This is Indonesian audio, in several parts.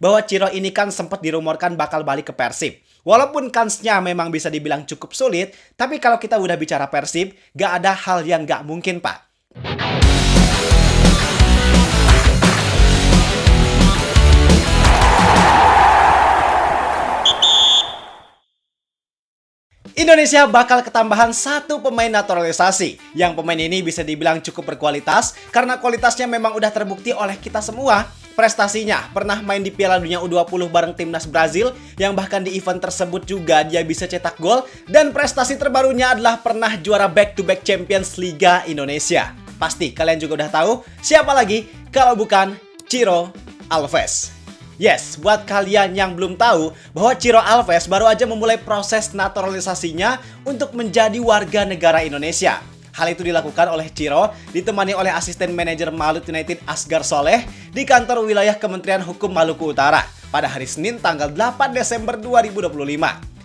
bahwa Ciro ini kan sempat dirumorkan bakal balik ke Persib. Walaupun kansnya memang bisa dibilang cukup sulit, tapi kalau kita udah bicara Persib, gak ada hal yang gak mungkin, Pak. Indonesia bakal ketambahan satu pemain naturalisasi. Yang pemain ini bisa dibilang cukup berkualitas karena kualitasnya memang udah terbukti oleh kita semua. Prestasinya pernah main di Piala Dunia U20 bareng timnas Brazil yang bahkan di event tersebut juga dia bisa cetak gol, dan prestasi terbarunya adalah pernah juara back-to-back Champions Liga Indonesia. Pasti kalian juga udah tahu siapa lagi kalau bukan Ciro Alves. Yes, buat kalian yang belum tahu bahwa Ciro Alves baru aja memulai proses naturalisasinya untuk menjadi warga negara Indonesia. Hal itu dilakukan oleh Ciro ditemani oleh asisten manajer Malut United Asgar Soleh di kantor wilayah Kementerian Hukum Maluku Utara pada hari Senin tanggal 8 Desember 2025.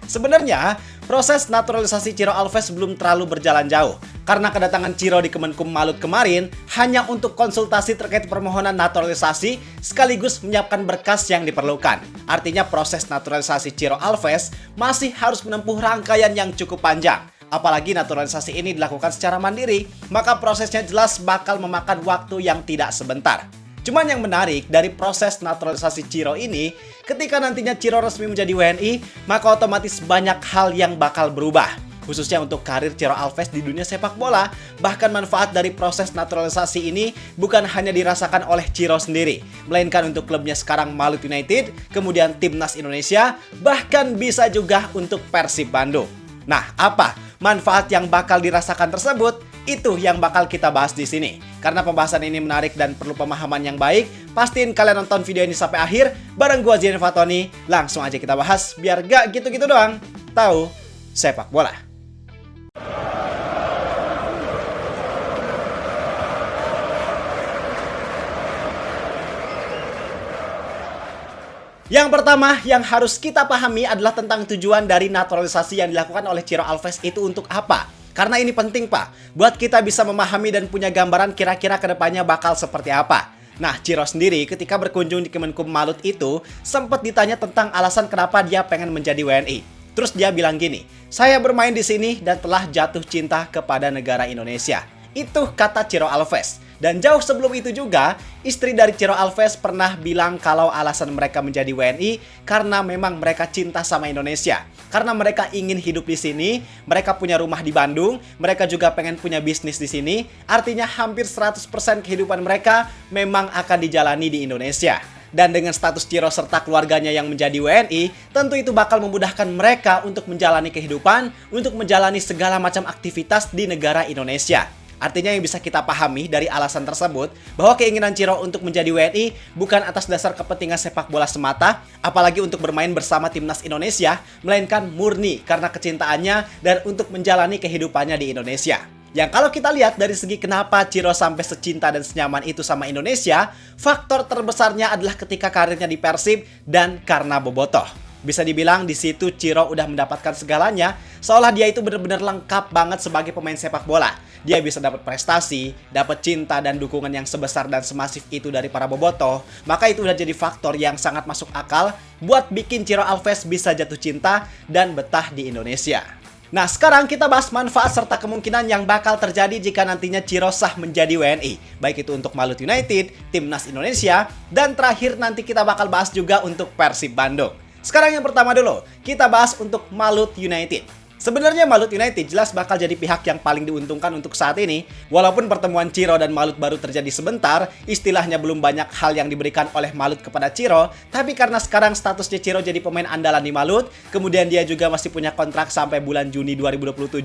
Sebenarnya, proses naturalisasi Ciro Alves belum terlalu berjalan jauh karena kedatangan Ciro di Kemenkum Malut kemarin hanya untuk konsultasi terkait permohonan naturalisasi sekaligus menyiapkan berkas yang diperlukan. Artinya proses naturalisasi Ciro Alves masih harus menempuh rangkaian yang cukup panjang. Apalagi naturalisasi ini dilakukan secara mandiri, maka prosesnya jelas bakal memakan waktu yang tidak sebentar. Cuman yang menarik dari proses naturalisasi Ciro ini, ketika nantinya Ciro resmi menjadi WNI, maka otomatis banyak hal yang bakal berubah. Khususnya untuk karir Ciro Alves di dunia sepak bola. Bahkan manfaat dari proses naturalisasi ini bukan hanya dirasakan oleh Ciro sendiri, melainkan untuk klubnya sekarang Malut United, kemudian Timnas Indonesia, bahkan bisa juga untuk Persib Bandung. Nah, apa manfaat yang bakal dirasakan tersebut? Itu yang bakal kita bahas di sini. Karena pembahasan ini menarik dan perlu pemahaman yang baik, pastiin kalian nonton video ini sampai akhir bareng gua Zian Fatoni. Langsung aja kita bahas biar gak gitu-gitu doang tahu sepak bola. Yang pertama yang harus kita pahami adalah tentang tujuan dari naturalisasi yang dilakukan oleh Ciro Alves itu untuk apa. Karena ini penting, Pak, buat kita bisa memahami dan punya gambaran kira-kira kedepannya bakal seperti apa. Nah, Ciro sendiri ketika berkunjung di Kemenkum Malut itu sempat ditanya tentang alasan kenapa dia pengen menjadi WNI. Terus dia bilang gini, "Saya bermain di sini dan telah jatuh cinta kepada negara Indonesia." Itu kata Ciro Alves. Dan jauh sebelum itu juga, istri dari Ciro Alves pernah bilang kalau alasan mereka menjadi WNI karena memang mereka cinta sama Indonesia. Karena mereka ingin hidup di sini, mereka punya rumah di Bandung, mereka juga pengen punya bisnis di sini. Artinya hampir 100% kehidupan mereka memang akan dijalani di Indonesia. Dan dengan status Ciro serta keluarganya yang menjadi WNI, tentu itu bakal memudahkan mereka untuk menjalani kehidupan, untuk menjalani segala macam aktivitas di negara Indonesia. Artinya yang bisa kita pahami dari alasan tersebut bahwa keinginan Ciro untuk menjadi WNI bukan atas dasar kepentingan sepak bola semata, apalagi untuk bermain bersama timnas Indonesia, melainkan murni karena kecintaannya dan untuk menjalani kehidupannya di Indonesia. Yang kalau kita lihat dari segi kenapa Ciro sampai secinta dan senyaman itu sama Indonesia, faktor terbesarnya adalah ketika karirnya di Persib dan karena bobotoh. Bisa dibilang di situ Ciro udah mendapatkan segalanya, seolah dia itu benar-benar lengkap banget sebagai pemain sepak bola. Dia bisa dapat prestasi, dapat cinta dan dukungan yang sebesar dan semasif itu dari para bobotoh. Maka itu udah jadi faktor yang sangat masuk akal buat bikin Ciro Alves bisa jatuh cinta dan betah di Indonesia. Nah, sekarang kita bahas manfaat serta kemungkinan yang bakal terjadi jika nantinya Ciro sah menjadi WNI. Baik itu untuk Malut United, Timnas Indonesia, dan terakhir nanti kita bakal bahas juga untuk Persib Bandung. Sekarang yang pertama dulu, kita bahas untuk Malut United. Sebenarnya Malut United jelas bakal jadi pihak yang paling diuntungkan untuk saat ini. Walaupun pertemuan Ciro dan Malut baru terjadi sebentar, istilahnya belum banyak hal yang diberikan oleh Malut kepada Ciro. Tapi karena sekarang statusnya Ciro jadi pemain andalan di Malut, kemudian dia juga masih punya kontrak sampai bulan Juni 2027,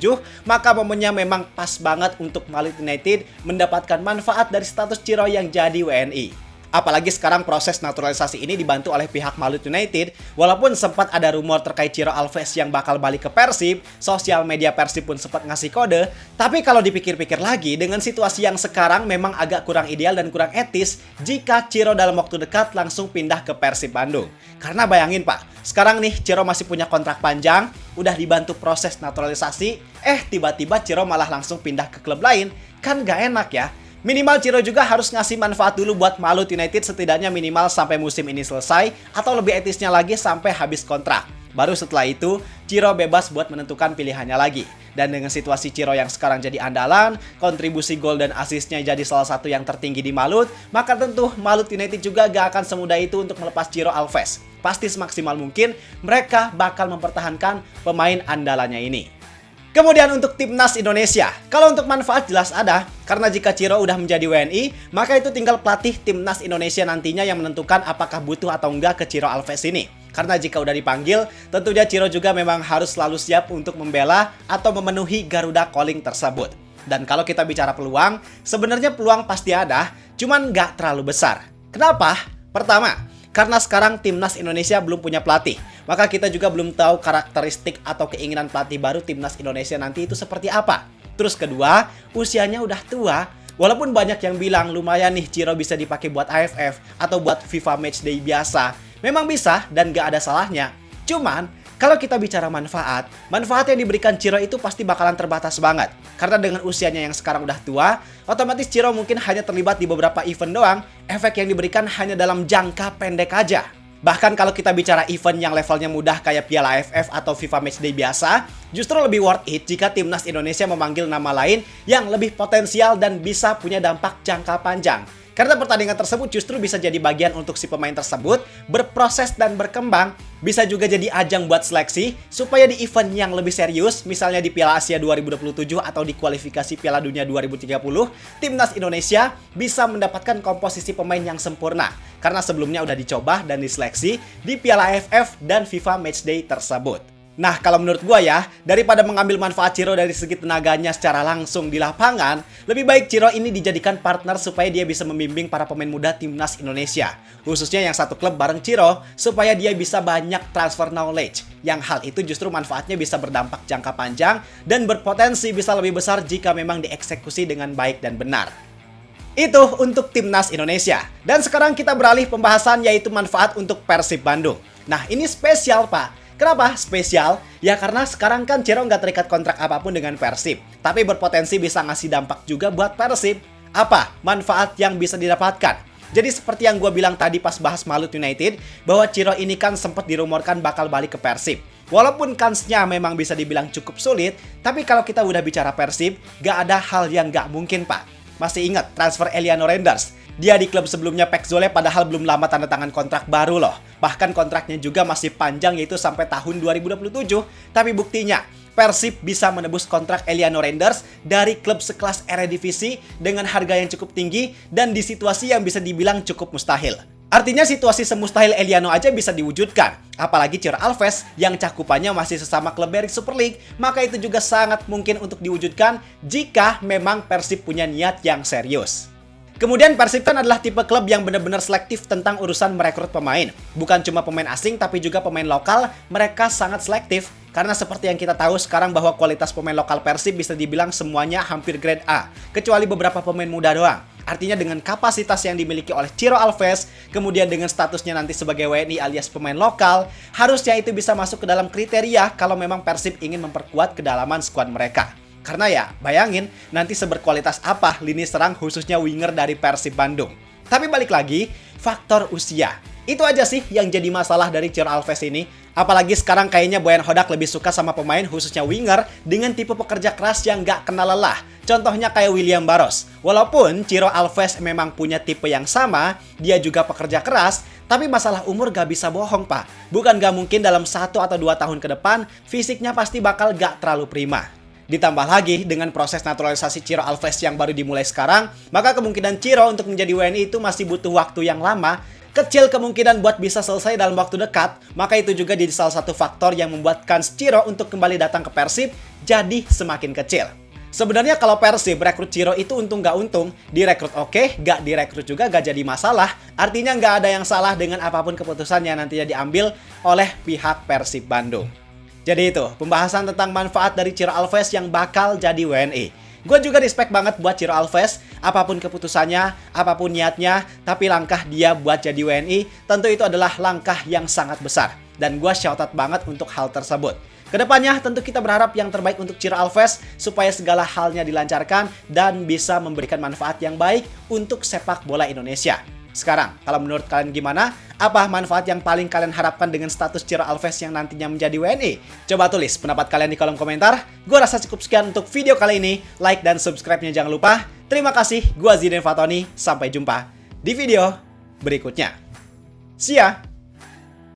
maka momennya memang pas banget untuk Malut United mendapatkan manfaat dari status Ciro yang jadi WNI. Apalagi sekarang proses naturalisasi ini dibantu oleh pihak Malut United. Walaupun sempat ada rumor terkait Ciro Alves yang bakal balik ke Persib, sosial media Persib pun sempat ngasih kode. Tapi kalau dipikir-pikir lagi, dengan situasi yang sekarang memang agak kurang ideal dan kurang etis jika Ciro dalam waktu dekat langsung pindah ke Persib Bandung. Karena bayangin, Pak, sekarang nih Ciro masih punya kontrak panjang, udah dibantu proses naturalisasi, tiba-tiba Ciro malah langsung pindah ke klub lain. Kan gak enak ya. Minimal Ciro juga harus ngasih manfaat dulu buat Malut United setidaknya minimal sampai musim ini selesai atau lebih etisnya lagi sampai habis kontrak. Baru setelah itu, Ciro bebas buat menentukan pilihannya lagi. Dan dengan situasi Ciro yang sekarang jadi andalan, kontribusi gol dan asisnya jadi salah satu yang tertinggi di Malut, maka tentu Malut United juga gak akan semudah itu untuk melepas Ciro Alves. Pasti semaksimal mungkin mereka bakal mempertahankan pemain andalannya ini. Kemudian untuk timnas Indonesia, kalau untuk manfaat jelas ada, karena jika Ciro udah menjadi WNI, maka itu tinggal pelatih timnas Indonesia nantinya yang menentukan apakah butuh atau enggak ke Ciro Alves ini. Karena jika udah dipanggil, tentunya Ciro juga memang harus selalu siap untuk membela atau memenuhi Garuda Calling tersebut. Dan kalau kita bicara peluang, sebenarnya peluang pasti ada, cuman nggak terlalu besar. Kenapa? Pertama, karena sekarang timnas Indonesia belum punya pelatih, maka kita juga belum tahu karakteristik atau keinginan pelatih baru timnas Indonesia nanti itu seperti apa. Terus kedua, usianya udah tua. Walaupun banyak yang bilang lumayan nih Ciro bisa dipakai buat AFF atau buat FIFA Matchday biasa. Memang bisa dan gak ada salahnya. Cuman, kalau kita bicara manfaat yang diberikan Ciro itu pasti bakalan terbatas banget. Karena dengan usianya yang sekarang udah tua, otomatis Ciro mungkin hanya terlibat di beberapa event doang, efek yang diberikan hanya dalam jangka pendek aja. Bahkan kalau kita bicara event yang levelnya mudah kayak Piala AFF atau FIFA Matchday biasa, justru lebih worth it jika timnas Indonesia memanggil nama lain yang lebih potensial dan bisa punya dampak jangka panjang. Karena pertandingan tersebut justru bisa jadi bagian untuk si pemain tersebut berproses dan berkembang. Bisa juga jadi ajang buat seleksi supaya di event yang lebih serius, misalnya di Piala Asia 2027 atau di kualifikasi Piala Dunia 2030, timnas Indonesia bisa mendapatkan komposisi pemain yang sempurna. Karena sebelumnya udah dicoba dan diseleksi di Piala AFF dan FIFA Matchday tersebut. Nah, kalau menurut gua ya, daripada mengambil manfaat Ciro dari segi tenaganya secara langsung di lapangan, lebih baik Ciro ini dijadikan partner supaya dia bisa membimbing para pemain muda timnas Indonesia. Khususnya yang satu klub bareng Ciro, supaya dia bisa banyak transfer knowledge. Yang hal itu justru manfaatnya bisa berdampak jangka panjang dan berpotensi bisa lebih besar jika memang dieksekusi dengan baik dan benar. Itu untuk timnas Indonesia. Dan sekarang kita beralih pembahasan yaitu manfaat untuk Persib Bandung. Nah, ini spesial, Pak. Kenapa spesial? Ya karena sekarang kan Ciro nggak terikat kontrak apapun dengan Persib. Tapi berpotensi bisa ngasih dampak juga buat Persib. Apa manfaat yang bisa didapatkan? Jadi seperti yang gue bilang tadi pas bahas Malut United, bahwa Ciro ini kan sempat dirumorkan bakal balik ke Persib. Walaupun kansnya memang bisa dibilang cukup sulit, tapi kalau kita udah bicara Persib, nggak ada hal yang nggak mungkin, Pak. Masih ingat transfer Eliano Renders? Dia di klub sebelumnya PEC Zwolle padahal belum lama tanda tangan kontrak baru loh. Bahkan kontraknya juga masih panjang yaitu sampai tahun 2027. Tapi buktinya, Persib bisa menebus kontrak Eliano Renders dari klub sekelas Eredivisie dengan harga yang cukup tinggi dan di situasi yang bisa dibilang cukup mustahil. Artinya situasi semustahil Eliano aja bisa diwujudkan. Apalagi Ciro Alves yang cakupannya masih sesama klub dari Super League, maka itu juga sangat mungkin untuk diwujudkan jika memang Persib punya niat yang serius. Kemudian Persib kan adalah tipe klub yang benar-benar selektif tentang urusan merekrut pemain. Bukan cuma pemain asing tapi juga pemain lokal, mereka sangat selektif. Karena seperti yang kita tahu sekarang bahwa kualitas pemain lokal Persib bisa dibilang semuanya hampir grade A. Kecuali beberapa pemain muda doang. Artinya dengan kapasitas yang dimiliki oleh Ciro Alves, kemudian dengan statusnya nanti sebagai WNI alias pemain lokal, harusnya itu bisa masuk ke dalam kriteria kalau memang Persib ingin memperkuat kedalaman skuad mereka. Karena ya, bayangin nanti seberkualitas apa lini serang khususnya winger dari Persib Bandung. Tapi balik lagi, faktor usia. Itu aja sih yang jadi masalah dari Ciro Alves ini. Apalagi sekarang kayaknya Boyan Hodak lebih suka sama pemain khususnya winger dengan tipe pekerja keras yang gak kenal lelah. Contohnya kayak William Barros. Walaupun Ciro Alves memang punya tipe yang sama, dia juga pekerja keras, tapi masalah umur gak bisa bohong, Pak. Bukan gak mungkin dalam 1 atau 2 tahun ke depan, fisiknya pasti bakal gak terlalu prima. Ditambah lagi dengan proses naturalisasi Ciro Alves yang baru dimulai sekarang, maka kemungkinan Ciro untuk menjadi WNI itu masih butuh waktu yang lama. Kecil kemungkinan buat bisa selesai dalam waktu dekat, maka itu juga jadi salah satu faktor yang membuat kans Ciro untuk kembali datang ke Persib jadi semakin kecil. Sebenarnya kalau Persib rekrut Ciro itu untung gak untung, direkrut oke, gak direkrut juga gak jadi masalah. Artinya gak ada yang salah dengan apapun keputusan yang nantinya diambil oleh pihak Persib Bandung. Jadi itu, pembahasan tentang manfaat dari Ciro Alves yang bakal jadi WNI. Gue juga respect banget buat Ciro Alves, apapun keputusannya, apapun niatnya, tapi langkah dia buat jadi WNI, tentu itu adalah langkah yang sangat besar. Dan gue shout out banget untuk hal tersebut. Kedepannya tentu kita berharap yang terbaik untuk Ciro Alves supaya segala halnya dilancarkan dan bisa memberikan manfaat yang baik untuk sepak bola Indonesia. Sekarang, kalau menurut kalian gimana? Apa manfaat yang paling kalian harapkan dengan status Ciro Alves yang nantinya menjadi WNI? Coba tulis pendapat kalian di kolom komentar. Gue rasa cukup sekian untuk video kali ini. Like dan subscribe-nya jangan lupa. Terima kasih, gue Zidane Fatoni. Sampai jumpa di video berikutnya. See ya!